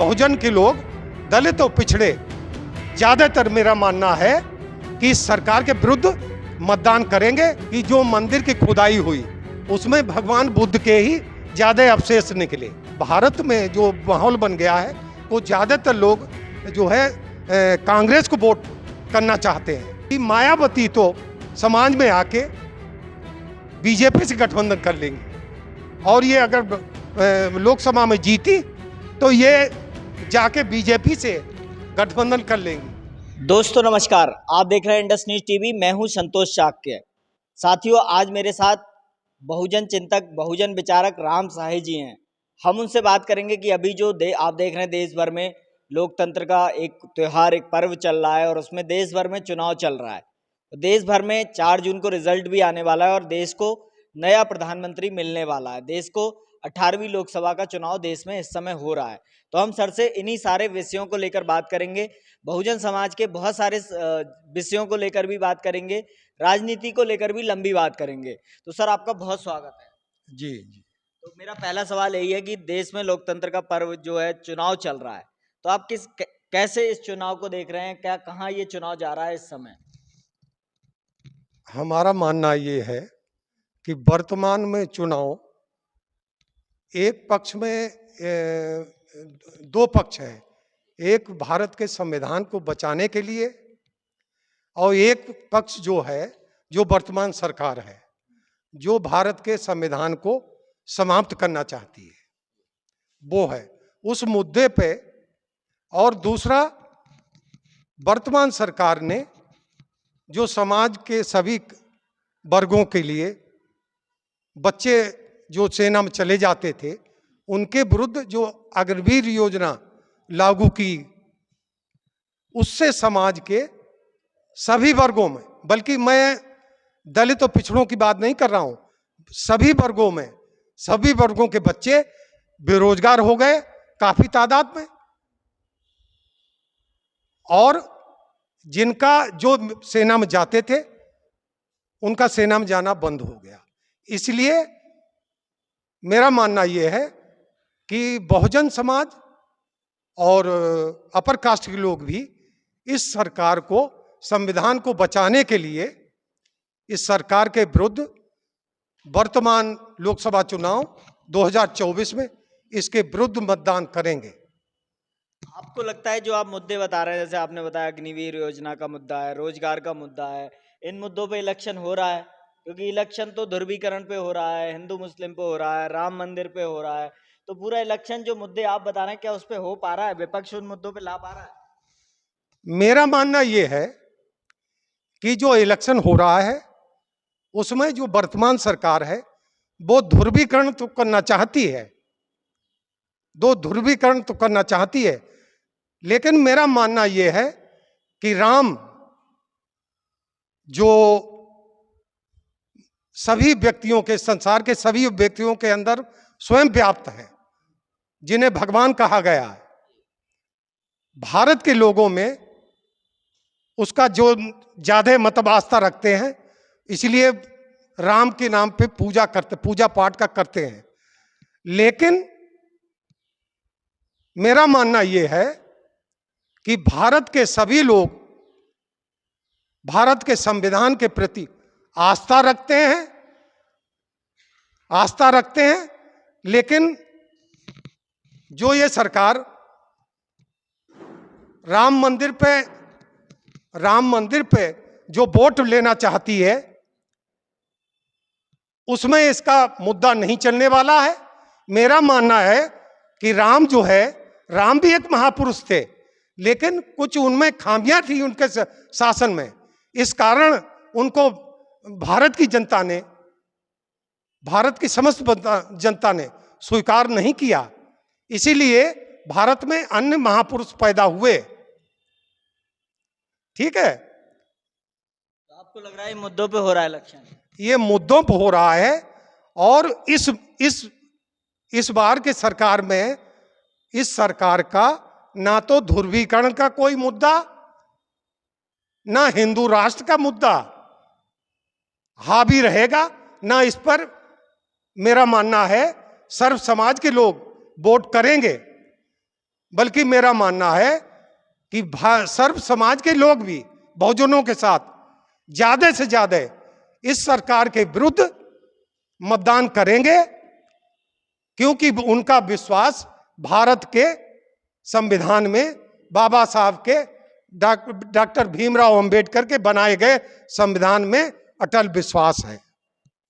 बहुजन के लोग, दलित और पिछड़े ज्यादातर मेरा मानना है कि इस सरकार के विरुद्ध मतदान करेंगे। कि जो मंदिर की खुदाई हुई उसमें भगवान बुद्ध के ही ज्यादा अवशेष निकले। भारत में जो माहौल बन गया है वो ज्यादातर लोग जो है कांग्रेस को वोट करना चाहते हैं। कि मायावती तो समाज में आके बीजेपी से गठबंधन कर लेंगी और ये अगर लोकसभा में जीती तो ये जाके बीजेपी से गठबंधन कर लेंगी। दोस्तों नमस्कार, आप देख रहे हैं इंडस न्यूज टीवी। मैं हूं संतोष चाक्य। साथियों, आज मेरे साथ बहुजन चिंतक, बहुजन विचारक राम साहे जी हैं। हम उनसे बात करेंगे कि अभी जो आप देख रहे हैं देश भर में लोकतंत्र का एक त्यौहार, एक पर्व चल रहा है और उसमें देश भर में चुनाव चल रहा है। देश भर में 4 जून को रिजल्ट भी आने वाला है और देश को नया प्रधानमंत्री मिलने वाला है। देश को 18वीं लोकसभा का चुनाव देश में इस समय हो रहा है। तो हम सर से इन्हीं सारे विषयों को लेकर बात करेंगे। बहुजन समाज के बहुत सारे विषयों को लेकर भी बात करेंगे, राजनीति को लेकर भी लंबी बात करेंगे। तो सर, आपका बहुत स्वागत है। जी जी। तो मेरा पहला सवाल यही है कि देश में लोकतंत्र का पर्व जो है, चुनाव चल रहा है, तो आप कैसे इस चुनाव को देख रहे हैं? क्या कहाँ ये चुनाव जा रहा है इस समय? हमारा मानना ये है कि वर्तमान में चुनाव एक पक्ष में दो पक्ष है। एक भारत के संविधान को बचाने के लिए और एक पक्ष जो है, जो वर्तमान सरकार है, जो भारत के संविधान को समाप्त करना चाहती है, वो है उस मुद्दे पे। और दूसरा, वर्तमान सरकार ने जो समाज के सभी वर्गों के लिए, बच्चे जो सेना में चले जाते थे उनके विरुद्ध जो अग्निवीर योजना लागू की, उससे समाज के सभी वर्गों में, बल्कि मैं दलित और पिछड़ों की बात नहीं कर रहा हूं, सभी वर्गों में, सभी वर्गों के बच्चे बेरोजगार हो गए काफी तादाद में। और जिनका जो सेना में जाते थे उनका सेना में जाना बंद हो गया। इसलिए मेरा मानना यह है कि बहुजन समाज और अपर कास्ट के लोग भी इस सरकार को, संविधान को बचाने के लिए इस सरकार के विरुद्ध वर्तमान लोकसभा चुनाव 2024 में इसके विरुद्ध मतदान करेंगे। आपको लगता है जो आप मुद्दे बता रहे हैं, जैसे आपने बताया अग्निवीर योजना का मुद्दा है, रोजगार का मुद्दा है, इन मुद्दों पे इलेक्शन हो रहा है? क्योंकि इलेक्शन तो ध्रुवीकरण पे हो रहा है, हिंदू मुस्लिम पे हो रहा है, राम मंदिर पे हो रहा है, तो पूरा इलेक्शन जो मुद्दे आप बता रहे हैं, क्या उस पे हो पा रहा है? विपक्ष उन मुद्दों पे ला पा रहा है? मेरा मानना यह है कि जो इलेक्शन हो रहा है उसमें जो वर्तमान सरकार है वो ध्रुवीकरण तो करना चाहती है, ध्रुवीकरण तो करना चाहती है, लेकिन मेरा मानना यह है कि राम जो सभी व्यक्तियों के, संसार के सभी व्यक्तियों के अंदर स्वयं व्याप्त है, जिन्हें भगवान कहा गया है, भारत के लोगों में उसका जो ज्यादा मतलब आस्था रखते हैं, इसलिए राम के नाम पे पूजा पाठ का करते हैं। लेकिन मेरा मानना यह है कि भारत के सभी लोग भारत के संविधान के प्रति आस्था रखते हैं, लेकिन जो ये सरकार राम मंदिर पे जो वोट लेना चाहती है उसमें इसका मुद्दा नहीं चलने वाला है। मेरा मानना है कि राम जो है, राम भी एक महापुरुष थे, लेकिन कुछ उनमें खामियां थी उनके शासन में। इस कारण उनको भारत की जनता ने, भारत की समस्त जनता ने स्वीकार नहीं किया। इसीलिए भारत में अन्य महापुरुष पैदा हुए। ठीक है, तो आपको लग रहा है मुद्दों पे हो रहा है इलेक्शन? ये मुद्दों पर हो रहा है। और इस बार के सरकार में, इस सरकार का ना तो ध्रुवीकरण का कोई मुद्दा, ना हिंदू राष्ट्र का मुद्दा हावी रहेगा, ना इस पर मेरा मानना है सर्व समाज के लोग वोट करेंगे। बल्कि मेरा मानना है कि सर्व समाज के लोग भी बहुजनों के साथ ज्यादा से ज्यादा इस सरकार के विरुद्ध मतदान करेंगे, क्योंकि उनका विश्वास भारत के संविधान में बाबा साहब के डॉक्टर भीमराव अंबेडकर के बनाए गए संविधान में अटल विश्वास है।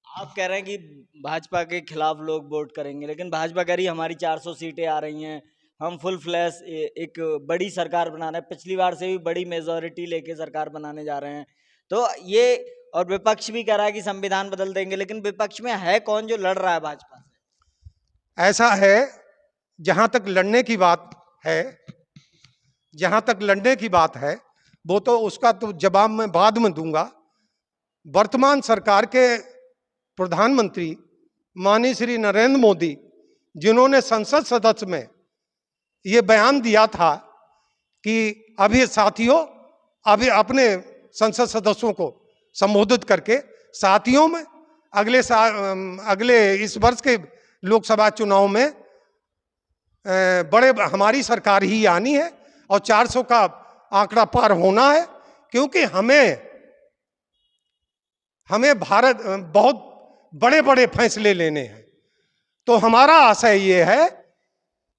आप कह रहे हैं कि भाजपा के खिलाफ लोग वोट करेंगे, लेकिन भाजपा कह रही है हमारी 400 सीटें आ रही हैं, हम फुल फ्लैश एक बड़ी सरकार बना रहे हैं, पिछली बार से भी बड़ी मेजॉरिटी लेके सरकार बनाने जा रहे हैं। तो ये, और विपक्ष भी कह रहा है कि संविधान बदल देंगे, लेकिन विपक्ष में है कौन जो लड़ रहा है भाजपा से? ऐसा है, जहां तक लड़ने की बात है, जहां तक लड़ने की बात है वो तो उसका तो जवाब मैं बाद में दूंगा। वर्तमान सरकार के प्रधानमंत्री माननीय श्री नरेंद्र मोदी, जिन्होंने संसद सदस्य में ये बयान दिया था कि अभी साथियों, अभी अपने संसद सदस्यों को संबोधित करके, साथियों में अगले इस वर्ष के लोकसभा चुनाव में बड़े हमारी सरकार ही आनी है और 400 का आंकड़ा पार होना है, क्योंकि हमें भारत बहुत बड़े बड़े फैसले लेने हैं। तो हमारा आशय ये है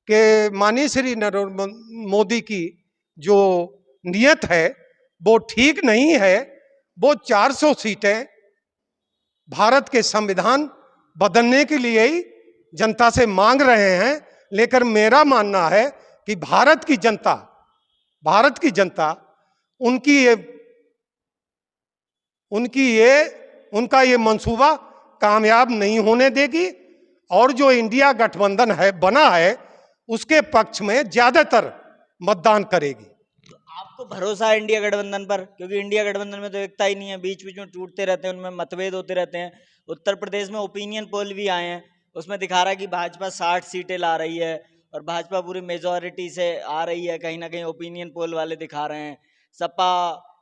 कि माननीय श्री नरेंद्र मोदी की जो नियत है वो ठीक नहीं है। वो 400 सीटें भारत के संविधान बदलने के लिए ही जनता से मांग रहे हैं, लेकिन मेरा मानना है कि भारत की जनता उनका ये मंसूबा कामयाब नहीं होने देगी, और जो इंडिया गठबंधन बना है उसके पक्ष में ज्यादातर मतदान करेगी। तो आपको भरोसा है इंडिया गठबंधन पर? क्योंकि इंडिया गठबंधन में तो एकता ही नहीं है, बीच बीच में टूटते रहते हैं, उनमें मतभेद होते रहते हैं। उत्तर प्रदेश में ओपिनियन पोल भी आए हैं, उसमें दिखा रहा है कि भाजपा 60 सीटें ला रही है और भाजपा पूरी मेजॉरिटी से आ रही है, कहीं ना कहीं ओपिनियन पोल वाले दिखा रहे हैं। सपा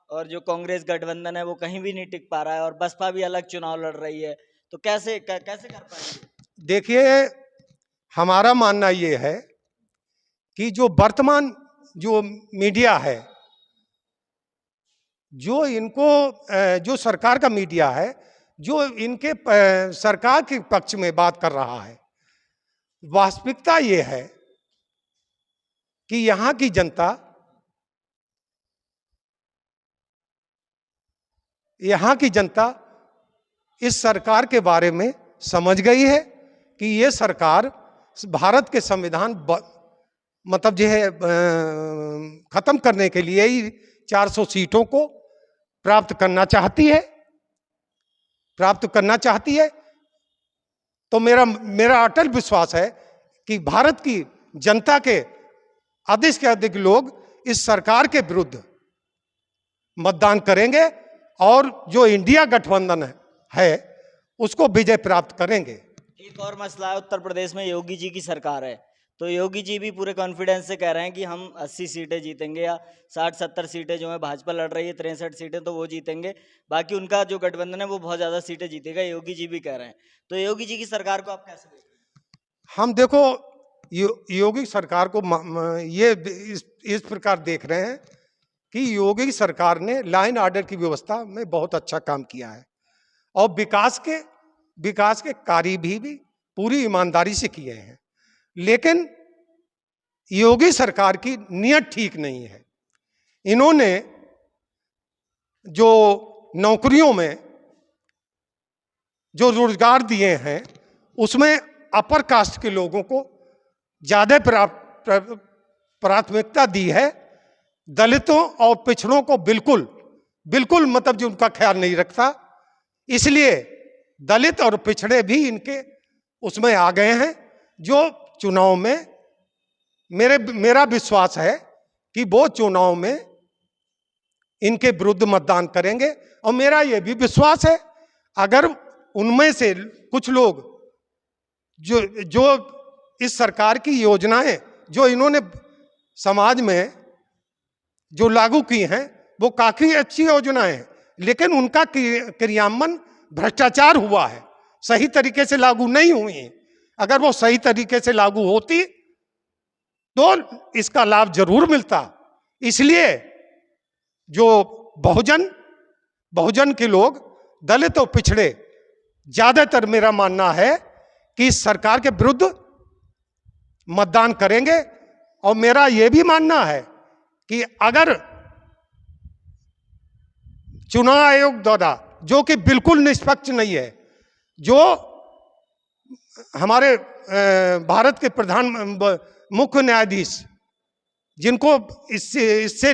और जो कांग्रेस गठबंधन है वो कहीं भी नहीं टिक पा रहा है, और बसपा भी अलग चुनाव लड़ रही है। तो कैसे कर पाएंगे? देखिए, हमारा मानना ये है कि जो वर्तमान जो मीडिया है, जो सरकार का मीडिया है, जो इनके सरकार के पक्ष में बात कर रहा है, वास्तविकता ये है कि यहां की जनता इस सरकार के बारे में समझ गई है कि ये सरकार भारत के संविधान मतलब जो है खत्म करने के लिए ही 400 सीटों को प्राप्त करना चाहती है। तो मेरा अटल विश्वास है कि भारत की जनता के अधिक से अधिक लोग इस सरकार के विरुद्ध मतदान करेंगे और जो इंडिया गठबंधन है उसको विजय प्राप्त करेंगे। एक और मसला है, उत्तर प्रदेश में योगी जी की सरकार है, तो योगी जी भी पूरे कॉन्फिडेंस से कह रहे हैं कि हम 80 सीटें जीतेंगे, या 60-70 सीटें जो है भाजपा लड़ रही है, 63 सीटें तो वो जीतेंगे, बाकी उनका जो गठबंधन है वो बहुत ज्यादा सीटें जीतेगा, योगी जी भी कह रहे हैं। तो योगी जी की सरकार को आप कैसे देखते हैं? हम देखो, योगी सरकार को ये इस प्रकार देख रहे हैं कि योगी सरकार ने लाइन ऑर्डर की व्यवस्था में बहुत अच्छा काम किया है और विकास के कार्य भी पूरी ईमानदारी से किए हैं, लेकिन योगी सरकार की नीयत ठीक नहीं है। इन्होंने जो नौकरियों में जो रोजगार दिए हैं उसमें अपर कास्ट के लोगों को ज्यादा प्राथमिकता दी है, दलितों और पिछड़ों को बिल्कुल मतलब जो उनका ख्याल नहीं रखता, इसलिए दलित और पिछड़े भी इनके उसमें आ गए हैं। जो चुनाव में मेरा विश्वास है कि वो चुनाव में इनके विरुद्ध मतदान करेंगे, और मेरा यह भी विश्वास है अगर उनमें से कुछ लोग जो इस सरकार की योजनाएं जो इन्होंने समाज में जो लागू की हैं वो काफी अच्छी योजनाएं हैं, लेकिन उनका क्रियान्वयन भ्रष्टाचार हुआ है, सही तरीके से लागू नहीं हुई। अगर वो सही तरीके से लागू होती तो इसका लाभ जरूर मिलता। इसलिए जो बहुजन के लोग, दलित और पिछड़े, ज्यादातर मेरा मानना है कि इस सरकार के विरुद्ध मतदान करेंगे। और मेरा यह भी मानना है कि अगर चुनाव आयोग द्वारा, जो कि बिल्कुल निष्पक्ष नहीं है, जो हमारे भारत के प्रधान मुख्य न्यायाधीश, जिनको इससे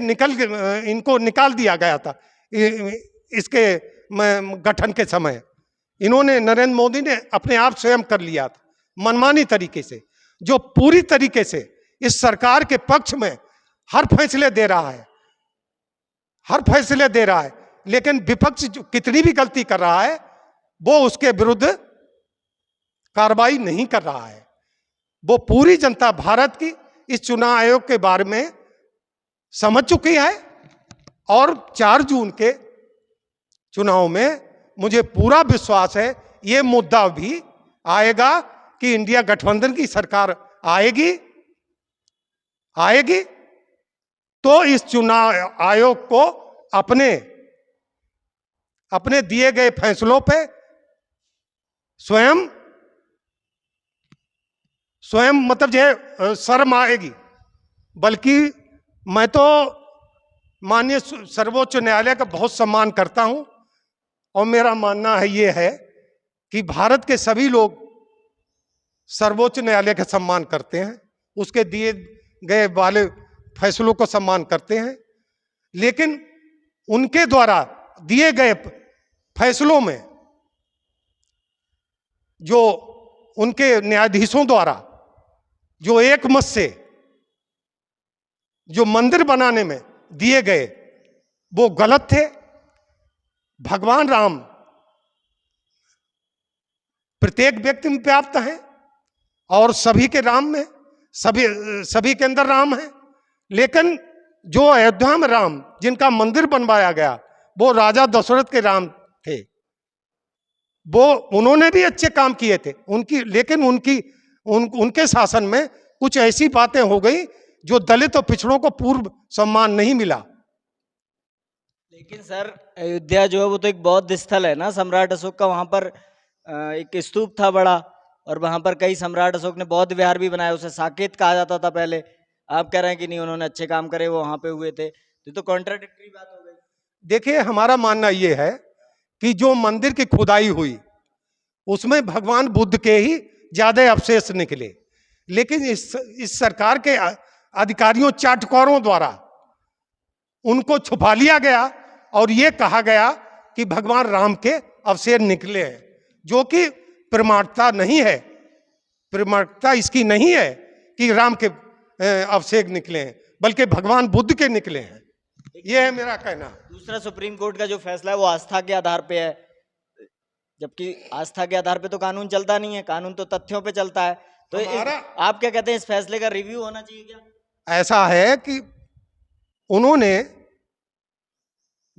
इनको निकाल दिया गया था इसके गठन के समय, इन्होंने, नरेंद्र मोदी ने अपने आप स्वयं कर लिया था मनमानी तरीके से, जो पूरी तरीके से इस सरकार के पक्ष में हर फैसले दे रहा है, लेकिन विपक्ष कितनी भी गलती कर रहा है वो उसके विरुद्ध कार्रवाई नहीं कर रहा है। वो पूरी जनता भारत की इस चुनाव आयोग के बारे में समझ चुकी है और 4 जून के चुनाव में मुझे पूरा विश्वास है ये मुद्दा भी आएगा कि इंडिया गठबंधन की सरकार आएगी तो इस चुनाव आयोग को अपने दिए गए फैसलों पे स्वयं मतलब जो शर्म आएगी। बल्कि मैं तो माननीय सर्वोच्च न्यायालय का बहुत सम्मान करता हूं और मेरा मानना है ये है कि भारत के सभी लोग सर्वोच्च न्यायालय का सम्मान करते हैं, उसके दिए गए वाले फैसलों को सम्मान करते हैं, लेकिन उनके द्वारा दिए गए फैसलों में जो उनके न्यायाधीशों द्वारा जो एक मत से जो मंदिर बनाने में दिए गए वो गलत थे। भगवान राम प्रत्येक व्यक्ति में व्याप्त है और सभी के राम में सभी के अंदर राम है, लेकिन जो अयोध्या में राम जिनका मंदिर बनवाया गया वो राजा दशरथ के राम थे। वो उन्होंने भी अच्छे काम किए थे लेकिन उनके शासन में कुछ ऐसी बातें हो गई जो दलित और पिछड़ों को पूर्व सम्मान नहीं मिला। लेकिन सर, अयोध्या जो है वो तो एक बौद्ध स्थल है ना, सम्राट अशोक का। वहां पर एक स्तूप था बड़ा और वहां पर कई सम्राट अशोक ने बौद्ध विहार भी बनाया, उसे साकेत कहा जाता था पहले। आप कह रहे हैं कि नहीं, उन्होंने अच्छे काम करे, वो वहां पे हुए थे, तो कॉन्ट्राडिक्टरी बात हो गई। देखिए, हमारा मानना यह है कि जो मंदिर की खुदाई हुई उसमें भगवान बुद्ध के ही ज्यादा अवशेष निकले, लेकिन इस सरकार के अधिकारियों चाटुकारों द्वारा उनको छुपा लिया गया और यह कहा गया कि भगवान राम के अवशेष निकले हैं, जो कि प्रमाणिकता नहीं है। प्रमाणिकता इसकी नहीं है कि राम के अवशेष निकले हैं, बल्कि भगवान बुद्ध के निकले हैं। यह है मेरा कहना। दूसरा, सुप्रीम कोर्ट का जो फैसला है वो आस्था के आधार पे है, जबकि आस्था के आधार पे तो कानून चलता नहीं है, कानून तो तथ्यों पे चलता है। तो आप क्या कहते हैं, इस फैसले का रिव्यू होना चाहिए क्या? ऐसा है कि उन्होंने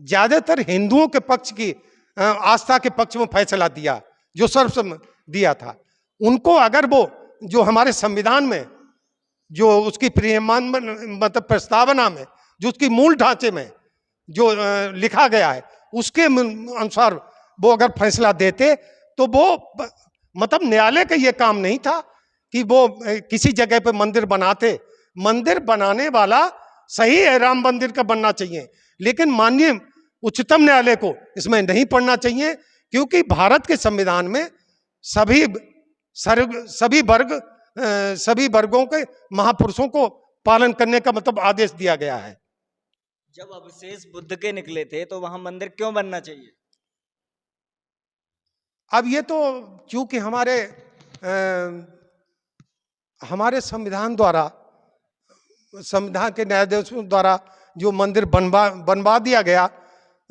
ज्यादातर हिंदुओं के पक्ष की आस्था के पक्ष में फैसला दिया, जो सर्वसम्मत दिया था। उनको अगर वो जो हमारे संविधान में जो उसकी मतलब प्रस्तावना में जो उसकी मूल ढांचे में जो लिखा गया है उसके अनुसार वो अगर फैसला देते तो वो मतलब न्यायालय का ये काम नहीं था कि वो किसी जगह पे मंदिर बनाते। मंदिर बनाने वाला सही है, राम मंदिर का बनना चाहिए, लेकिन माननीय उच्चतम न्यायालय को इसमें नहीं पढ़ना चाहिए, क्योंकि भारत के संविधान में सभी वर्गों के महापुरुषों को पालन करने का मतलब आदेश दिया गया है। जब अवशेष बुद्ध के निकले थे तो वहां मंदिर क्यों बनना चाहिए? अब ये तो चूंकि हमारे संविधान के न्यायाधीशों द्वारा जो मंदिर बनवा दिया गया,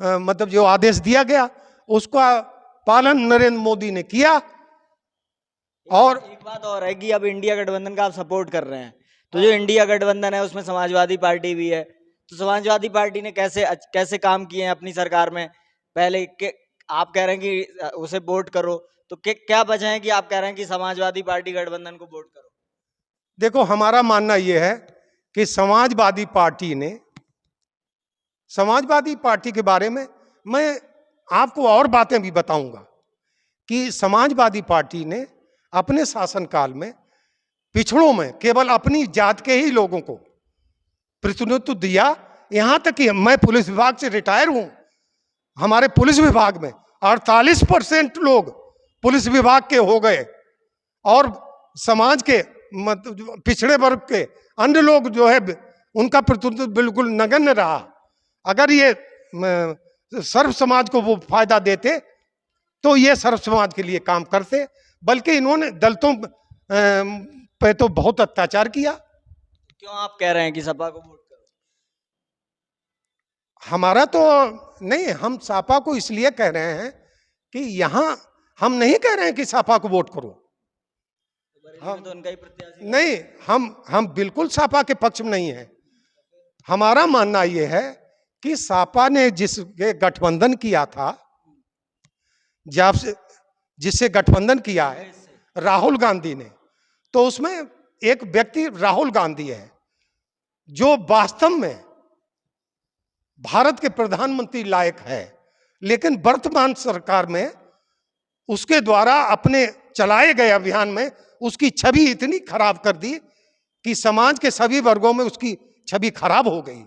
मतलब जो आदेश दिया गया, उसका पालन नरेंद्र मोदी ने किया। और एक बात और है कि अब इंडिया गठबंधन का आप सपोर्ट कर रहे हैं, तो जो इंडिया गठबंधन है उसमें समाजवादी पार्टी भी है, तो समाजवादी पार्टी ने कैसे काम किए हैं अपनी सरकार में? पहले आप कह रहे हैं कि उसे वोट करो, तो क्या वजह है कि आप कह रहे हैं कि समाजवादी पार्टी गठबंधन को वोट करो? देखो, हमारा मानना यह है कि समाजवादी पार्टी के बारे में मैं आपको और बातें भी बताऊंगा कि समाजवादी पार्टी ने अपने शासनकाल में पिछड़ों में केवल अपनी जात के ही लोगों को प्रतिनिधित्व दिया। यहां तक कि मैं पुलिस विभाग से रिटायर हूं, हमारे पुलिस विभाग में 48% लोग पुलिस विभाग के हो गए और समाज के पिछड़े वर्ग के अन्य लोग जो है उनका प्रतिनिधित्व बिल्कुल नगण्य रहा। अगर ये सर्व समाज को वो फायदा देते तो ये सर्व समाज के लिए काम करते, बल्कि इन्होंने दलितों पे तो बहुत अत्याचार किया। क्यों आप कह रहे हैं कि सपा को वोट करो? हमारा तो नहीं, हम सपा को इसलिए कह रहे हैं कि यहां हम नहीं कह रहे हैं कि सपा को वोट करो। हम तो उनका ही प्रत्याशी नहीं, हम बिल्कुल सपा के पक्ष में नहीं है। हमारा मानना यह है कि सपा ने जिसके गठबंधन किया था, जब से जिससे गठबंधन किया है राहुल गांधी ने, तो उसमें एक व्यक्ति राहुल गांधी है जो वास्तव में भारत के प्रधानमंत्री लायक है, लेकिन वर्तमान सरकार में उसके द्वारा अपने चलाए गए अभियान में उसकी छवि इतनी खराब कर दी कि समाज के सभी वर्गों में उसकी छवि खराब हो गई।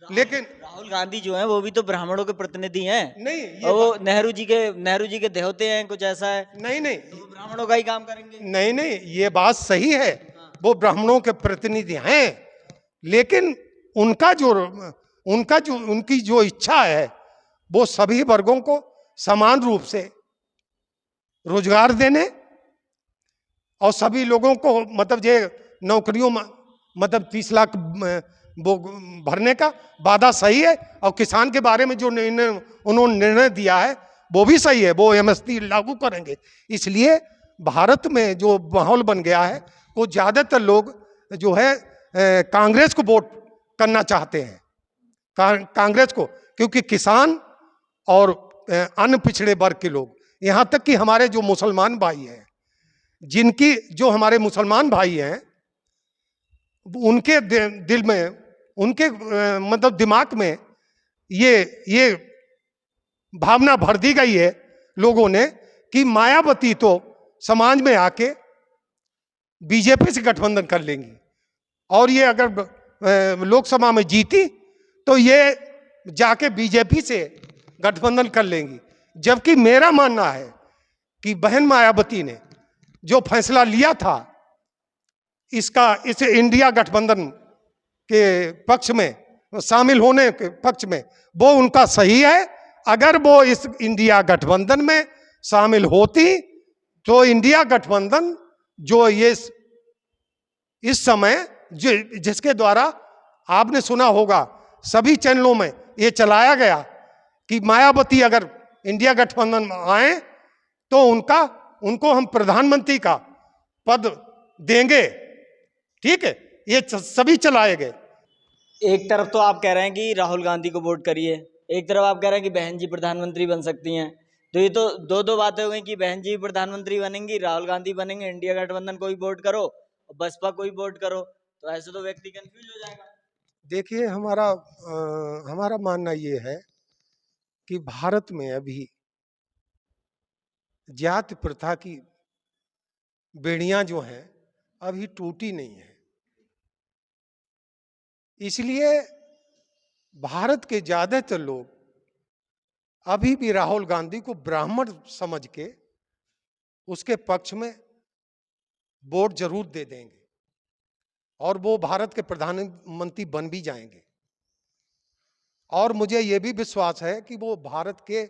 लेकिन राहुल गांधी जो है वो भी तो ब्राह्मणों के प्रतिनिधि हैं। नहीं, और वो नेहरू जी के देहोते हैं, कुछ ऐसा है। नहीं, तो वो ब्राह्मणों का ही काम करेंगे। नहीं, ये बात सही है, वो ब्राह्मणों के प्रतिनिधि हैं, लेकिन उनकी जो इच्छा है वो सभी वर्गों को समान रूप से रोजगार देने और सभी लोगों को मतलब ये नौकरियों में मतलब 30 लाख वो भरने का वादा सही है। और किसान के बारे में जो उन्होंने निर्णय दिया है वो भी सही है, वो एमएसपी लागू करेंगे। इसलिए भारत में जो माहौल बन गया है वो ज्यादातर लोग जो है कांग्रेस को वोट करना चाहते हैं, कांग्रेस को, क्योंकि किसान और अन्य पिछड़े वर्ग के लोग, यहां तक कि हमारे जो मुसलमान भाई हैं, जो हमारे मुसलमान भाई हैं, उनके दिल में, उनके मतलब दिमाग में ये भावना भर दी गई है लोगों ने कि मायावती तो समाज में आके बीजेपी से गठबंधन कर लेंगी और ये अगर लोकसभा में जीती तो ये जाके बीजेपी से गठबंधन कर लेंगी। जबकि मेरा मानना है कि बहन मायावती ने जो फैसला लिया था इस इंडिया गठबंधन के पक्ष में शामिल होने के पक्ष में, वो उनका सही है। अगर वो इस इंडिया गठबंधन में शामिल होती तो इंडिया गठबंधन जो ये इस समय जिसके द्वारा आपने सुना होगा सभी चैनलों में ये चलाया गया कि मायावती अगर इंडिया गठबंधन में आए तो उनको हम प्रधानमंत्री का पद देंगे, ठीक है, ये सभी चलाए गए। एक तरफ तो आप कह रहे हैं कि राहुल गांधी को वोट करिए, एक तरफ आप कह रहे हैं कि बहन जी प्रधानमंत्री बन सकती हैं। तो ये तो दो बातें हो गई कि बहन जी प्रधानमंत्री बनेंगी, राहुल गांधी बनेंगे, इंडिया गठबंधन को ही वोट करो और बसपा को ही वोट करो, तो ऐसे तो व्यक्ति कंफ्यूज हो जाएगा। देखिए, हमारा मानना ये है कि भारत में अभी जाति प्रथा की बेड़ियां जो हैं अभी टूटी नहीं है। इसलिए भारत के ज्यादातर लोग अभी भी राहुल गांधी को ब्राह्मण समझ के उसके पक्ष में वोट जरूर दे देंगे और वो भारत के प्रधानमंत्री बन भी जाएंगे। और मुझे ये भी विश्वास है कि वो भारत के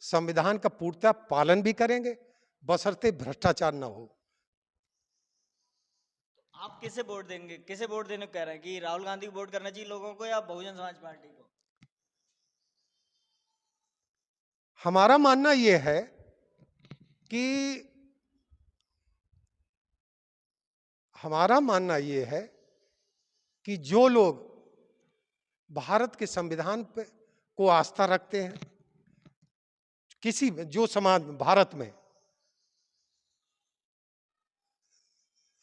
संविधान का पूर्णतः पालन भी करेंगे, बशर्ते भ्रष्टाचार ना हो। आप किसे वोट देंगे, किसे वोट देने को कह रहे हैं कि राहुल गांधी को वोट करना चाहिए लोगों को या बहुजन समाज पार्टी को? हमारा मानना यह है कि जो लोग भारत के संविधान पे को आस्था रखते हैं, जो समाज भारत में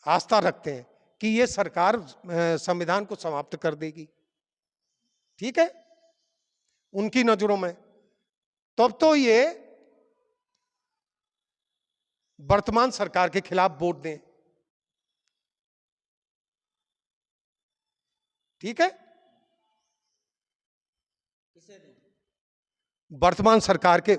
आस्था रखते हैं, कि ये सरकार संविधान को समाप्त कर देगी, ठीक है, उनकी नजरों में, तब तो ये वर्तमान सरकार के खिलाफ वोट दें, ठीक है। किसे दें? वर्तमान सरकार के।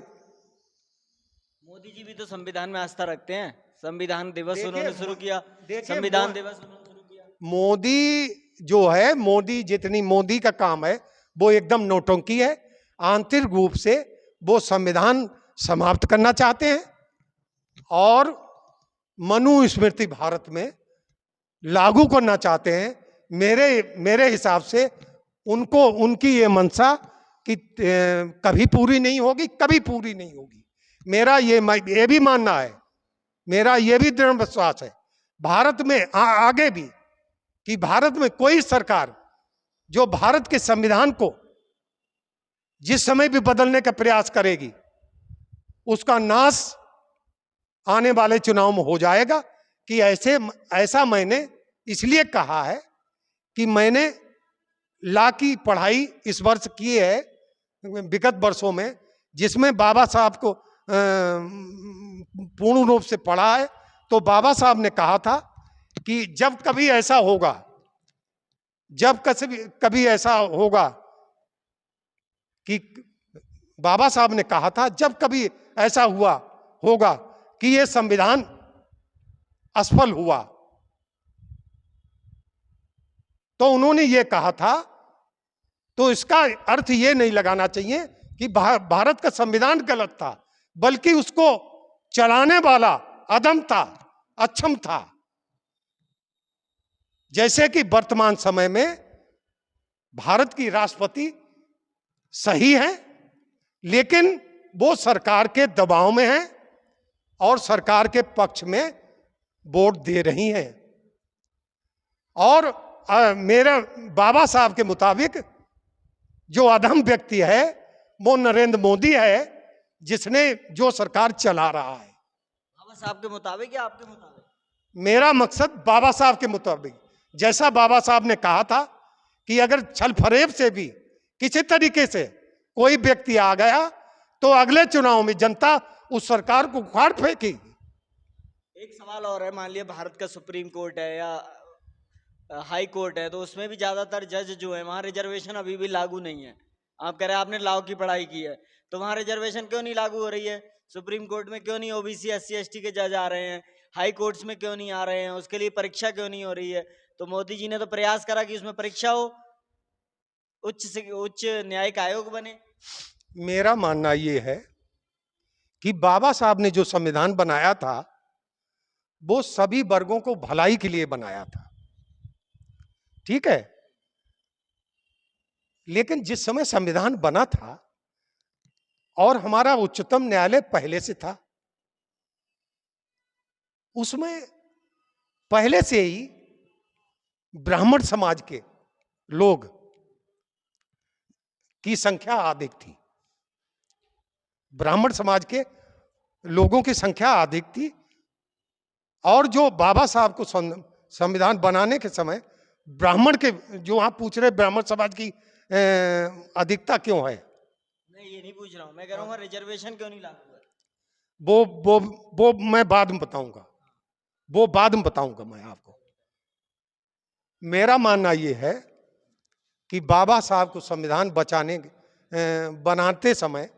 मोदी जी भी तो संविधान में आस्था रखते हैं, संविधान दिवस देखिए, उन्होंने शुरू किया, देखिए, संविधान दिवस उन्होंने शुरू किया। मोदी जो है, मोदी जितनी मोदी का काम है वो एकदम नौटंकी है। आंतरिक रूप से वो संविधान समाप्त करना चाहते हैं और मनुस्मृति भारत में लागू करना चाहते हैं। मेरे हिसाब से उनको उनकी ये मंशा कि कभी पूरी नहीं होगी, कभी पूरी नहीं होगी। मेरा ये भी मानना है, मेरा ये भी दृढ़ विश्वास है भारत में आगे भी, कि भारत में कोई सरकार जो भारत के संविधान को जिस समय भी बदलने का प्रयास करेगी, उसका नाश आने वाले चुनाव में हो जाएगा। कि ऐसा मैंने इसलिए कहा है कि मैंने लॉ की पढ़ाई इस वर्ष की है, विगत वर्षों में, जिसमें बाबा साहब को पूर्ण रूप से पढ़ा है। तो बाबा साहब ने कहा था कि जब कभी ऐसा होगा, जब कभी ऐसा होगा, कि बाबा साहब ने कहा था जब कभी ऐसा होगा कि ये संविधान असफल हुआ, तो उन्होंने ये कहा था, तो इसका अर्थ ये नहीं लगाना चाहिए कि भारत का संविधान गलत था, बल्कि उसको चलाने वाला अदम था, अक्षम था। जैसे कि वर्तमान समय में भारत की राष्ट्रपति सही है, लेकिन वो सरकार के दबाव में है और सरकार के पक्ष में वोट दे रही हैं। और मेरे बाबा साहब के मुताबिक जो अधम व्यक्ति है वो नरेंद्र मोदी है, जिसने जो सरकार चला रहा है। बाबा साहब के मुताबिक या आपके मुताबिक? मेरा मकसद बाबा साहब के मुताबिक, जैसा बाबा साहब ने कहा था कि अगर छल फरेब से भी किसी तरीके से कोई व्यक्ति आ गया तो अगले चुनाव में जनता उस सरकार को उखाड़ फेंकेगी। एक सवाल और है, मान लिया भारत का सुप्रीम कोर्ट है या हाई कोर्ट है, तो उसमें भी ज्यादातर जज जो है वहां रिजर्वेशन अभी भी लागू नहीं है। आप कह रहे हैं आपने लॉ की पढ़ाई की है, तो वहां रिजर्वेशन क्यों नहीं लागू हो रही है? सुप्रीम कोर्ट में क्यों नहीं ओबीसी एससी एसटी के जज आ रहे हैं? हाई कोर्ट्स में क्यों नहीं आ रहे हैं? उसके लिए परीक्षा क्यों नहीं हो रही है? तो मोदी जी ने तो प्रयास करा कि उसमें परीक्षा हो, उच्च न्यायिक आयोग बने। मेरा मानना यह है कि बाबा साहब ने जो संविधान बनाया था वो सभी वर्गों को भलाई के लिए बनाया था, ठीक है। लेकिन जिस समय संविधान बना था और हमारा उच्चतम न्यायालय पहले से था, उसमें पहले से ही ब्राह्मण समाज के लोग की संख्या अधिक थी, ब्राह्मण समाज के लोगों की संख्या अधिक थी। और जो बाबा साहब को संविधान बनाने के समय ब्राह्मण के, जो आप पूछ रहे ब्राह्मण समाज की अधिकता क्यों है, मैं ये नहीं पूछ रहा हूं, मैं कह रहा हूं रिजर्वेशन क्यों नहीं लागू है? वो मैं बाद में बताऊंगा, वो बाद में बताऊंगा मैं आपको। मेरा मानना यह है कि बाबा साहब को संविधान बनाते समय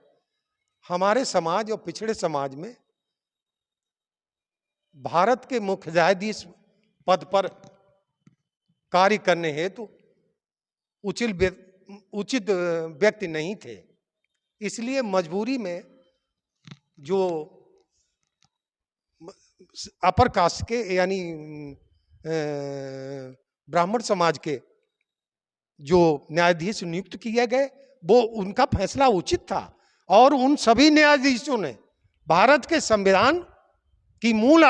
हमारे समाज और पिछड़े समाज में भारत के मुख्य न्यायाधीश पद पर कार्य करने हेतु उचित व्यक्ति नहीं थे। इसलिए मजबूरी में जो अपर कास्ट के यानी ब्राह्मण समाज के जो न्यायाधीश नियुक्त किए गए, वो उनका फैसला उचित था। और उन सभी न्यायाधीशों ने भारत के संविधान की मूल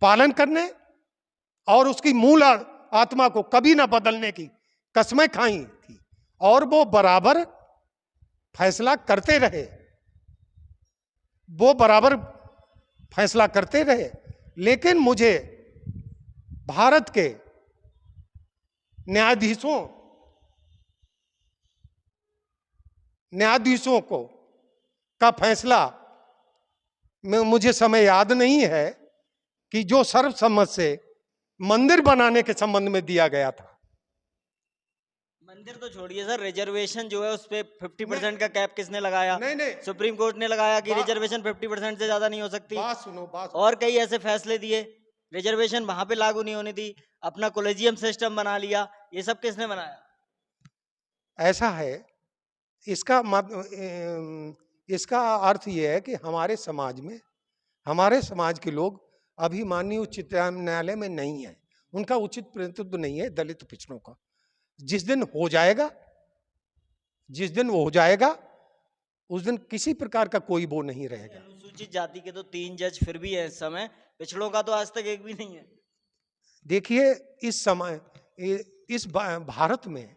पालन करने और उसकी मूल आत्मा को कभी ना बदलने की कस्में खाई थी, और वो बराबर फैसला करते रहे, वो बराबर फैसला करते रहे। लेकिन मुझे भारत के न्यायाधीशों को का फैसला में मुझे समय याद नहीं है कि जो सर्वसम्मत से मंदिर बनाने के संबंध में दिया गया था। मंदिर तो छोड़िए सर, रिजर्वेशन जो है उस पे 50% का कैप किसने लगाया? नहीं सुप्रीम कोर्ट ने लगाया कि रिजर्वेशन 50% से ज्यादा नहीं हो सकती। बात सुनो। और कई ऐसे फैसले दिए, रिजर्वेशन वहां पे लागू नहीं होनी थी, अपना कॉलेजियम सिस्टम बना लिया। ये सब किसने बनाया? ऐसा है, इसका अर्थ यह है कि हमारे समाज के लोग अभी माननीय उच्च न्यायालय में नहीं है, उनका उचित प्रतिनिधित्व नहीं है दलित पिछड़ों का। जिस दिन वो हो जाएगा उस दिन किसी प्रकार का कोई वो नहीं रहेगा। अनुसूचित जाति के तो 3 जज फिर भी है इस समय, पिछड़ों का तो आज तक एक भी नहीं है। देखिए, इस समय इस भारत में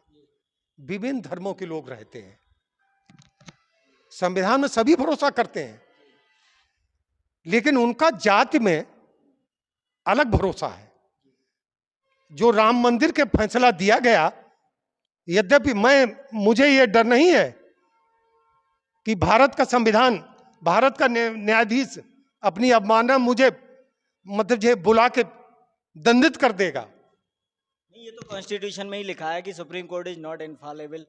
विभिन्न धर्मों के लोग रहते हैं। संविधान में सभी भरोसा करते हैं, लेकिन उनका जाति में अलग भरोसा है। जो राम मंदिर के फैसला दिया गया, यद्यपि मुझे यह डर नहीं है कि भारत का संविधान, भारत का न्यायाधीश अपनी अवमानना मुझे मतलब बुला के दंडित कर देगा। नहीं, ये तो कॉन्स्टिट्यूशन में ही लिखा है कि supreme court is not infallible.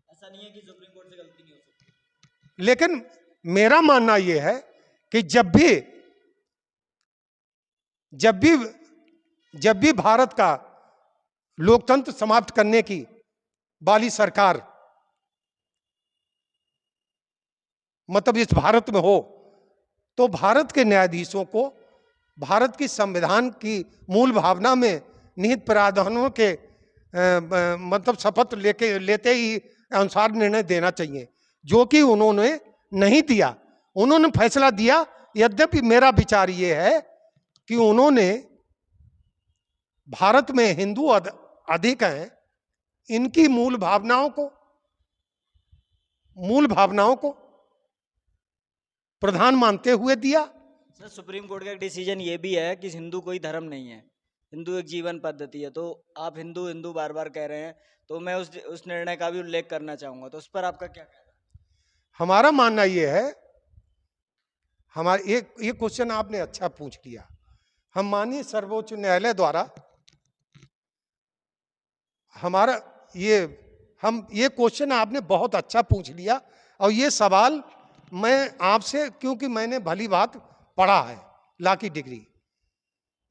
ऐसा नहीं है कि सुप्रीम कोर्ट से गलती नहीं हो सकती। लेकिन मेरा मानना यह है कि जब भी भारत का लोकतंत्र समाप्त करने की वाली सरकार मतलब इस भारत में हो, तो भारत के न्यायाधीशों को भारत की संविधान की मूल भावना में निहित प्रावधानों के मतलब शपथ लेते ही अनुसार निर्णय देना चाहिए, जो कि उन्होंने नहीं दिया। उन्होंने फैसला दिया, यद्यपि मेरा विचार यह है कि उन्होंने भारत में हिंदू अधिक हैं, इनकी मूल भावनाओं को प्रधान मानते हुए दिया। सर, सुप्रीम कोर्ट का एक डिसीजन ये भी है कि हिंदू कोई धर्म नहीं है, हिंदू एक जीवन पद्धति है। तो आप हिंदू हिंदू बार बार कह रहे हैं, तो मैं उस निर्णय का भी उल्लेख करना चाहूंगा, तो उस पर आपका क्या कहना है? हमारा मानना यह है, ये क्वेश्चन आपने अच्छा पूछ लिया। हम माननीय सर्वोच्च न्यायालय द्वारा ये क्वेश्चन आपने बहुत अच्छा पूछ लिया, और ये सवाल मैं आपसे, क्योंकि मैंने भली बात पढ़ा है लॉ की डिग्री,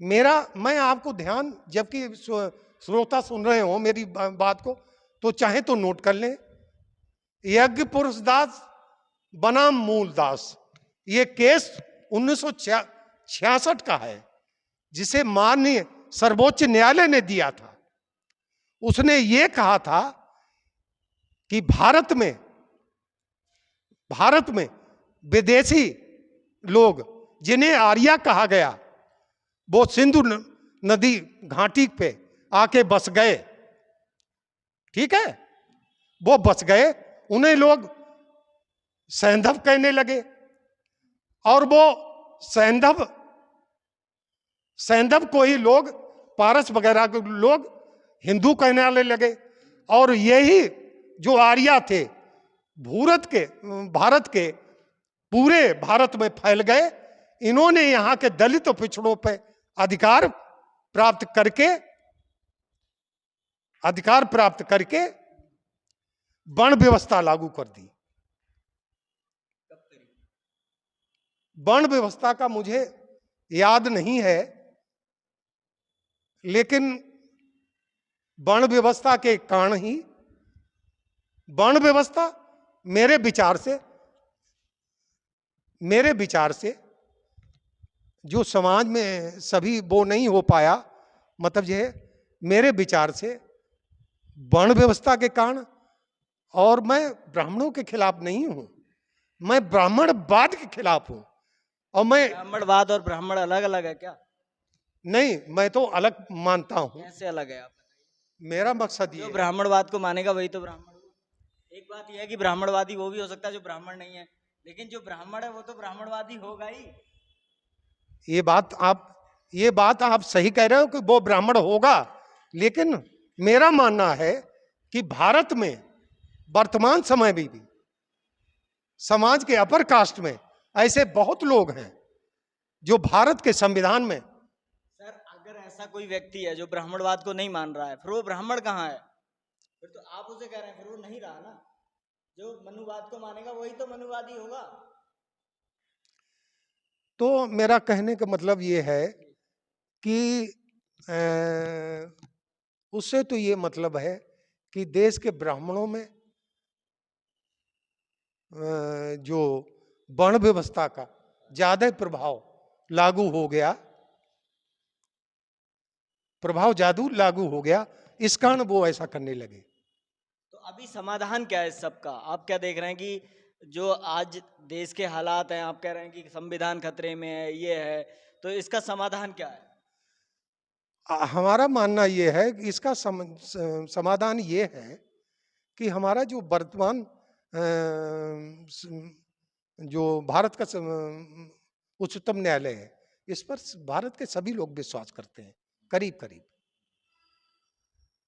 मैं आपको ध्यान, जबकि श्रोता सुन रहे हो मेरी बात को, तो चाहे तो नोट कर लें। यज्ञ पुरुष दास बनाम मूल दास, ये केस 1966 का है, जिसे माननीय सर्वोच्च न्यायालय ने दिया था। उसने ये कहा था कि भारत में विदेशी लोग, जिन्हें आर्या कहा गया, वो सिंधु नदी घाटी पे आके बस गए। ठीक है, वो बस गए, उन्हें लोग सैंधव कहने लगे, और वो सैंधव को ही लोग, पारस वगैरह के लोग हिंदू कहने लगे। और यही जो आर्या थे भारत के पूरे भारत में फैल गए। इन्होंने यहां के दलित और पिछड़ों पे अधिकार प्राप्त करके वर्ण व्यवस्था लागू कर दी। वर्ण व्यवस्था का मुझे याद नहीं है, लेकिन वर्ण व्यवस्था के कारण ही, वर्ण व्यवस्था मेरे विचार से जो समाज में सभी वो नहीं हो पाया, मतलब ये मेरे विचार से वर्ण व्यवस्था के कारण। और मैं ब्राह्मणों के खिलाफ नहीं हूं, मैं ब्राह्मणवाद के खिलाफ हूं। और मैं ब्राह्मणवाद और ब्राह्मण अलग अलग है क्या? नहीं, मैं तो अलग मानता हूं। कैसे अलग है आप? मेरा मकसद ये, ब्राह्मणवाद को मानेगा वही तो ब्राह्मण। एक बात यह है कि ब्राह्मणवादी वो भी हो सकता है जो ब्राह्मण नहीं है, लेकिन जो ब्राह्मण है वो तो ब्राह्मणवादी होगा ही। ये बात आप ये बात आप सही कह रहे हो कि वो ब्राह्मण होगा, लेकिन मेरा मानना है कि भारत में वर्तमान समय में भी समाज के अपर कास्ट में ऐसे बहुत लोग हैं जो भारत के संविधान में। सर अगर ऐसा कोई व्यक्ति है जो ब्राह्मणवाद को नहीं मान रहा है, फिर वो ब्राह्मण कहाँ है? फिर तो आप उसे कह रहे हैं, फिर वो नहीं रहा ना। जो मनुवाद को मानेगा वही तो मनुवादी होगा। तो मेरा कहने का मतलब ये है कि उससे तो ये मतलब है कि देश के ब्राह्मणों में जो वर्ण व्यवस्था का ज्यादा प्रभाव लागू हो गया, लागू हो गया, इस कारण वो ऐसा करने लगे। तो अभी समाधान क्या है इस सब का? आप क्या देख रहे हैं कि जो आज देश के हालात हैं, आप कह रहे हैं कि संविधान खतरे में है, ये है, तो इसका समाधान क्या है? हमारा मानना ये है कि इसका समाधान ये है कि हमारा जो वर्तमान जो भारत का उच्चतम न्यायालय है, इस पर भारत के सभी लोग विश्वास करते हैं, करीब करीब,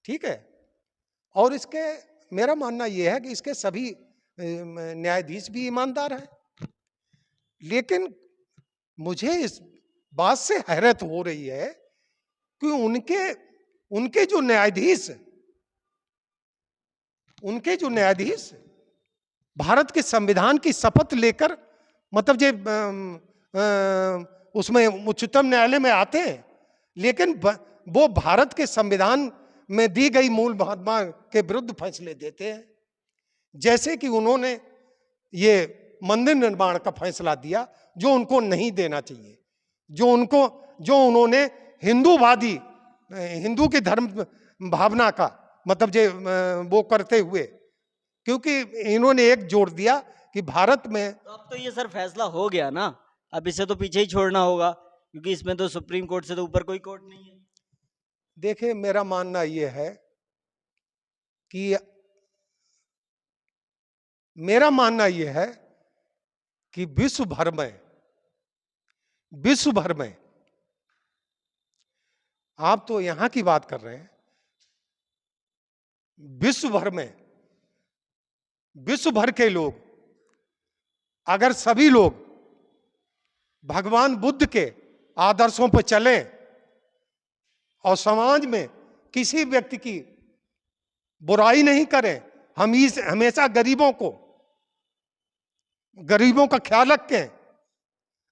ठीक है। और इसके मेरा मानना यह है कि इसके सभी न्यायाधीश भी ईमानदार हैं। लेकिन मुझे इस बात से हैरत हो रही है कि उनके जो न्यायाधीश भारत के संविधान की शपथ लेकर, मतलब जे उसमें उच्चतम न्यायालय में आते हैं, लेकिन वो भारत के संविधान में दी गई मूल महात्मा के विरुद्ध फैसले देते हैं। जैसे कि उन्होंने ये मंदिर निर्माण का फैसला दिया जो उनको नहीं देना चाहिए, जो उन्होंने हिंदूवादी, हिंदू की धर्म भावना का मतलब जे वो करते हुए, क्योंकि इन्होंने एक जोड़ दिया कि भारत में। तो अब तो ये सर फैसला हो गया ना, अब इसे तो पीछे ही छोड़ना होगा, क्योंकि इसमें तो सुप्रीम कोर्ट से तो ऊपर कोई कोर्ट नहीं है। देखिए, मेरा मानना यह है कि विश्व भर में आप तो यहां की बात कर रहे हैं, विश्व भर के लोग, अगर सभी लोग भगवान बुद्ध के आदर्शों पर चलें और समाज में किसी व्यक्ति की बुराई नहीं करें, हम हमेशा गरीबों का ख्याल रखें,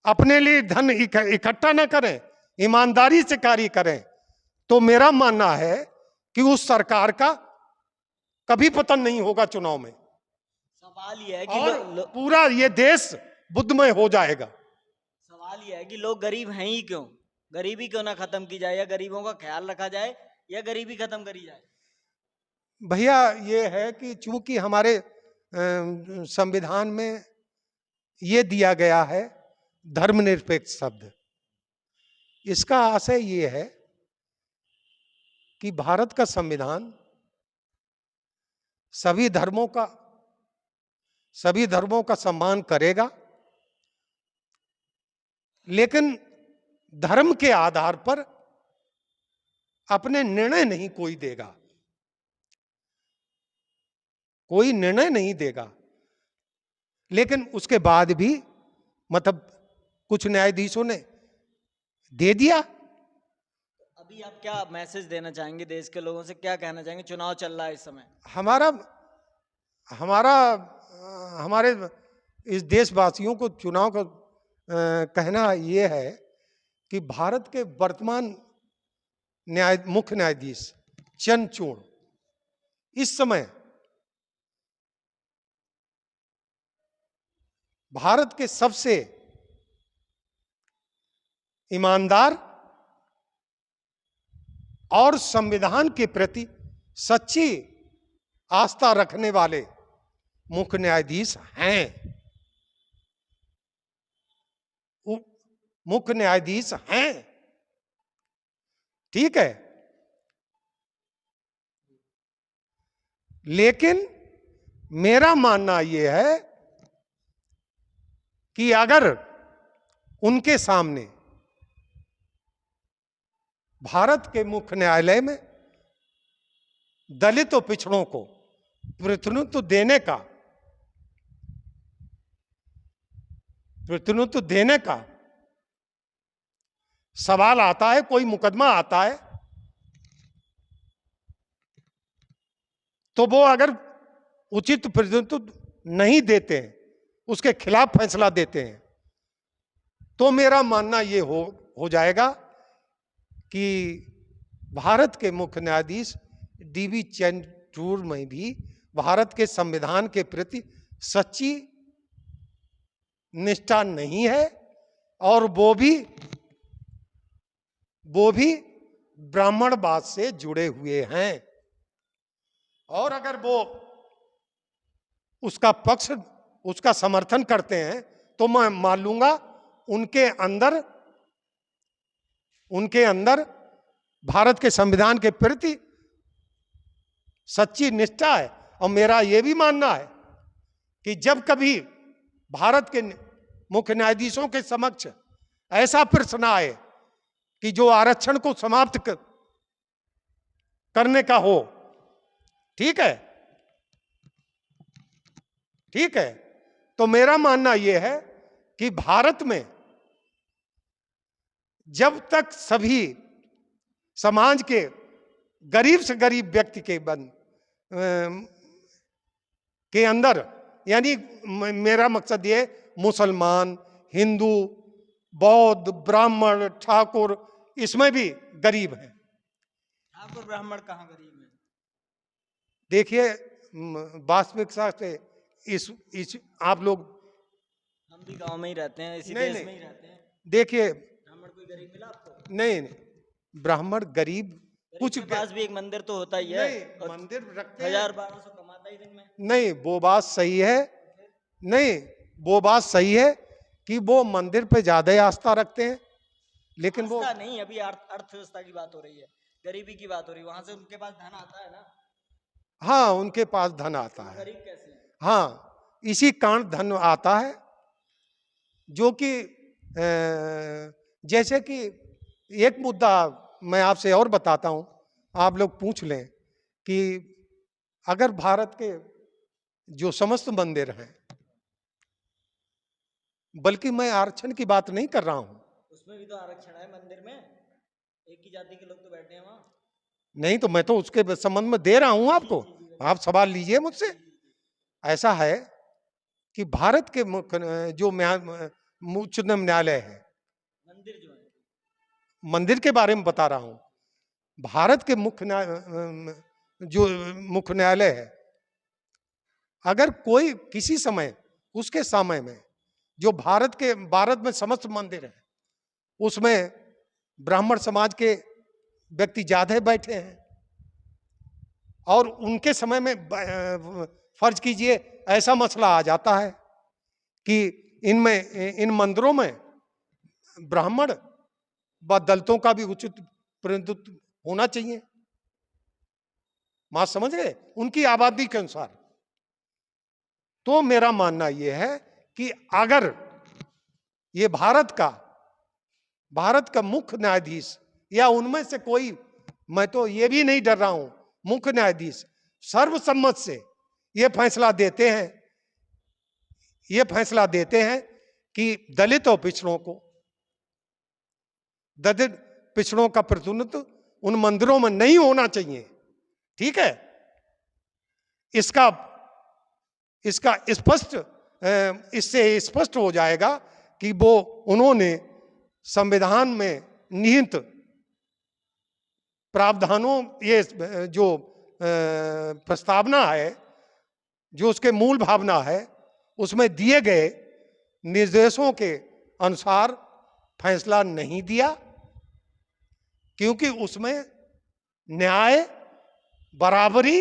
अपने लिए धन इकट्ठा न करें, ईमानदारी से कार्य करें, तो मेरा मानना है कि उस सरकार का कभी पतन नहीं होगा चुनाव में। सवाल यह है कि और पूरा ये देश बुद्धमय हो जाएगा। सवाल यह है कि लोग गरीब हैं ही क्यों? गरीबी क्यों ना खत्म की जाए, या गरीबों का ख्याल रखा जाए, या गरीबी खत्म करी जाए? भैया, ये है कि चूंकि हमारे संविधान में ये दिया गया है धर्मनिरपेक्ष शब्द, इसका आशय ये है कि भारत का संविधान सभी धर्मों का सम्मान करेगा, लेकिन धर्म के आधार पर अपने निर्णय नहीं कोई निर्णय नहीं देगा। लेकिन उसके बाद भी मतलब कुछ न्यायाधीशों ने दे दिया। अभी आप क्या मैसेज देना चाहेंगे देश के लोगों से, क्या कहना चाहेंगे? चुनाव चल रहा है इस समय, हमारे इस देशवासियों को चुनाव का कहना यह है कि भारत के वर्तमान मुख्य न्यायाधीश चंद्रचूड़ इस समय भारत के सबसे ईमानदार और संविधान के प्रति सच्ची आस्था रखने वाले मुख्य न्यायाधीश हैं। ठीक है, लेकिन मेरा मानना यह है कि अगर उनके सामने भारत के मुख्य न्यायालय में दलित और पिछड़ों को प्रतिनिधित्व देने का सवाल आता है, कोई मुकदमा आता है, तो वो अगर उचित प्रतिनिधित्व नहीं देते हैं, उसके खिलाफ फैसला देते हैं, तो मेरा मानना ये हो जाएगा कि भारत के मुख्य न्यायाधीश डीवी चंद्रचूड़ में भी भारत के संविधान के प्रति सच्ची निष्ठा नहीं है, और वो भी ब्राह्मणवाद से जुड़े हुए हैं। और अगर वो उसका समर्थन करते हैं, तो मैं मान लूंगा उनके अंदर भारत के संविधान के प्रति सच्ची निष्ठा है। और मेरा यह भी मानना है कि जब कभी भारत के मुख्य न्यायाधीशों के समक्ष ऐसा प्रश्न आए कि जो आरक्षण को समाप्त करने का हो, ठीक है, तो मेरा मानना यह है कि भारत में जब तक सभी समाज के गरीब से गरीब व्यक्ति के अंदर, यानी मेरा मकसद ये मुसलमान, हिंदू, बौद्ध, ब्राह्मण, ठाकुर, इसमें भी गरीब है। ठाकुर ब्राह्मण कहाँ गरीब है? देखिए, वास्तविकता से इस आप लोग, हम भी गांव में ही रहते हैं, इसी देश में ही रहते हैं। देखिए, ब्राह्मण कोई गरीब मिला आपको? नहीं, ब्राह्मण गरीब कुछ के पास भी एक मंदिर तो होता ही है। नहीं, मंदिर रखते हैं, 1000-1200 कमाता ही दिन में। नहीं, वो बात सही है, नहीं, वो बात सही है कि वो मंदिर पे ज्यादा आस्था रखते हैं, लेकिन वो नहीं, अभी अर्थव्यवस्था की बात हो रही है, गरीबी की बात हो रही है, वहां से उनके पास धन आता है ना। हाँ, उनके पास धन आता है। गरीब कैसे है? हाँ, इसी कारण धन आता है, जो कि जैसे कि एक मुद्दा मैं आपसे और बताता हूं, आप लोग पूछ लें कि अगर भारत के जो समस्त मंदिर हैं, बल्कि मैं आरक्षण की बात नहीं कर रहा हूं, उसमें भी तो आरक्षण है मंदिर में, एक ही जाति के लोग तो बैठे हैं वहां। नहीं, तो मैं तो उसके संबंध में दे रहा हूं आपको, आप सवाल लीजिए मुझसे। ऐसा है कि भारत के जो उच्चतम न्यायालय है, मंदिर जो है, मंदिर के बारे में बता रहा हूं, भारत के जो मुख्य न्यायालय है, अगर कोई किसी समय उसके समय में जो भारत में समस्त मंदिर है, उसमें ब्राह्मण समाज के व्यक्ति ज्यादा बैठे हैं, और उनके समय में फर्ज कीजिए ऐसा मसला आ जाता है कि इन मंदिरों में ब्राह्मण व दलितों का भी उचित प्रतिनिधित्व होना चाहिए, बात समझ गए, उनकी आबादी के अनुसार। तो मेरा मानना यह है कि अगर ये भारत का मुख्य न्यायाधीश या उनमें से कोई, मैं तो ये भी नहीं डर रहा हूं, मुख्य न्यायाधीश सर्वसम्मत से ये फैसला देते हैं कि दलित और पिछड़ों का प्रतिनिधित्व उन मंदिरों में नहीं होना चाहिए, ठीक है, इससे स्पष्ट हो जाएगा कि उन्होंने संविधान में निहित प्रावधानों, ये जो प्रस्तावना है, जो उसके मूल भावना है, उसमें दिए गए निर्देशों के अनुसार फैसला नहीं दिया, क्योंकि उसमें न्याय, बराबरी,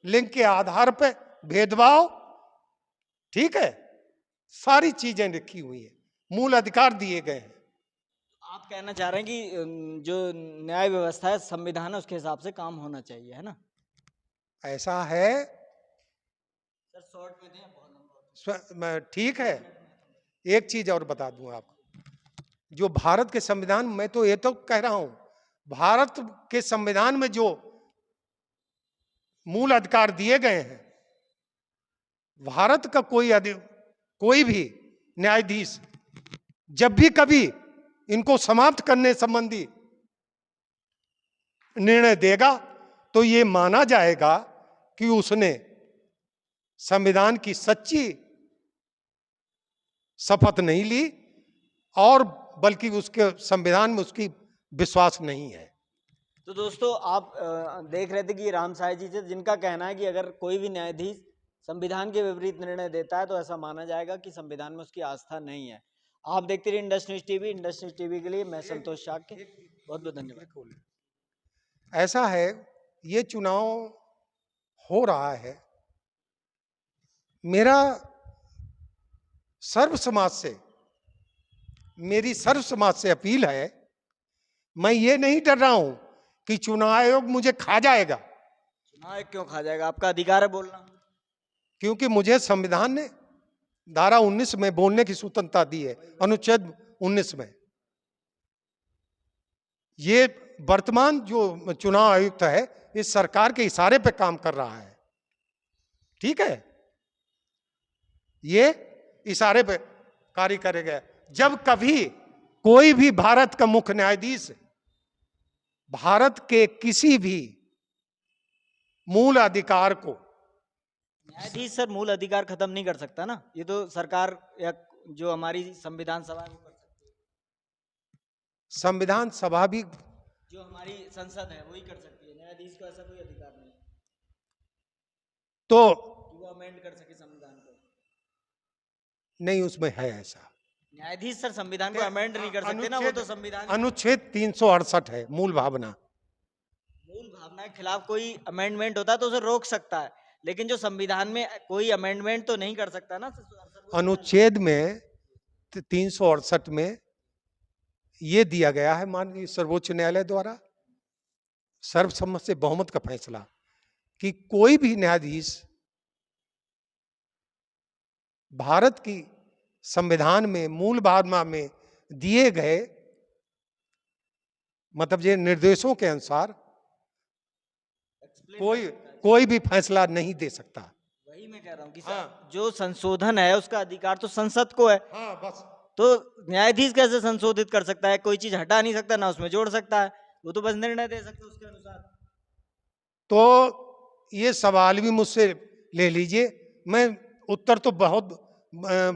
लिंग के आधार पर भेदभाव, ठीक है, सारी चीजें लिखी हुई है, मूल अधिकार दिए गए हैं। आप कहना चाह रहे हैं कि जो न्याय व्यवस्था है, संविधान है, उसके हिसाब से काम होना चाहिए, है ना? ऐसा है सर, शॉर्ट में दें, बहुत लंबा, ठीक है। एक चीज और बता दूं आपको, जो भारत के संविधान, मैं तो ये तो कह रहा हूं, भारत के संविधान में जो मूल अधिकार दिए गए हैं, भारत का कोई भी न्यायाधीश जब भी कभी इनको समाप्त करने संबंधी निर्णय देगा तो ये माना जाएगा कि उसने संविधान की सच्ची शपथ नहीं ली और बल्कि उसके संविधान में उसकी विश्वास नहीं है। तो दोस्तों आप देख रहे थे कि राम साहे जी थे, जिनका कहना है कि अगर कोई भी न्यायाधीश संविधान के विपरीत निर्णय देता है तो ऐसा माना जाएगा कि संविधान में उसकी आस्था नहीं है। आप देखते रहिए Indus news TV. Indus news TV के लिए मैं संतोष शाक्य, बहुत बहुत धन्यवाद। ऐसा है, ये चुनाव हो रहा है, मेरी सर्व समाज से अपील है, मैं ये नहीं डर रहा हूं कि चुनाव आयोग मुझे खा जाएगा। चुनाव आयोग क्यों खा जाएगा? आपका अधिकार है बोलना। क्योंकि मुझे संविधान ने धारा 19 में बोलने की स्वतंत्रता दी है, अनुच्छेद 19 में। ये वर्तमान जो चुनाव आयुक्त है, इस सरकार के इशारे पे काम कर रहा है, ठीक है, ये इशारे पे कार्य करेगा। जब कभी कोई भी भारत का मुख्य न्यायाधीश भारत के किसी भी मूल अधिकार को, न्यायाधीश सर मूल अधिकार खत्म नहीं कर सकता ना, ये तो सरकार या जो हमारी संविधान सभा है वो कर सकती है। संविधान सभा भी, जो हमारी संसद है वही कर सकती है, न्यायाधीश को ऐसा कोई अधिकार नहीं तो कि वो अमेंड कर सके संविधान को। नहीं, उसमें है ऐसा। न्यायाधीश सर संविधान को अमेंड नहीं कर सकते ना, वो तो संविधान अनुच्छेद 368 है, मूल भावना के खिलाफ कोई अमेंडमेंट होता है तो उसे रोक सकता है, लेकिन जो संविधान में कोई अमेंडमेंट तो नहीं कर सकता ना। अनुच्छेद में 368 में यह दिया गया है माननीय सर्वोच्च न्यायालय द्वारा सर्वसम्मत से बहुमत का फैसला कि कोई भी न्यायाधीश भारत की संविधान में मूल भावना में दिए गए मतलब ये निर्देशों के अनुसार कोई भी फैसला नहीं दे सकता। वही मैं कह रहा हूं कि जो संशोधन है उसका अधिकार तो संसद को है। हाँ, बस। तो न्यायाधीश कैसे संशोधित कर सकता है? कोई चीज हटा नहीं सकता ना उसमें जोड़ सकता है, वो तो बस निर्णय दे सकता है उसके अनुसार। तो ये सवाल भी मुझसे ले लीजिए, मैं उत्तर तो बहुत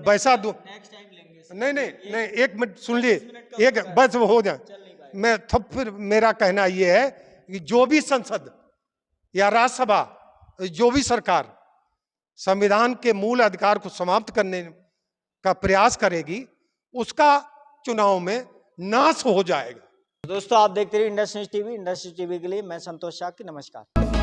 वैसा दूं। नेक्स्ट टाइम लेंगे। नहीं, एक मिनट सुन लीजिए, एक बस हो जाए। मैं तब फिर मेरा कहना यह है कि जो भी संसद या राज्यसभा, जो भी सरकार संविधान के मूल अधिकार को समाप्त करने का प्रयास करेगी, उसका चुनाव में नाश हो जाएगा। दोस्तों आप देखते रहिए Indus news TV. Indus news TV के लिए मैं संतोष शाक्य, नमस्कार।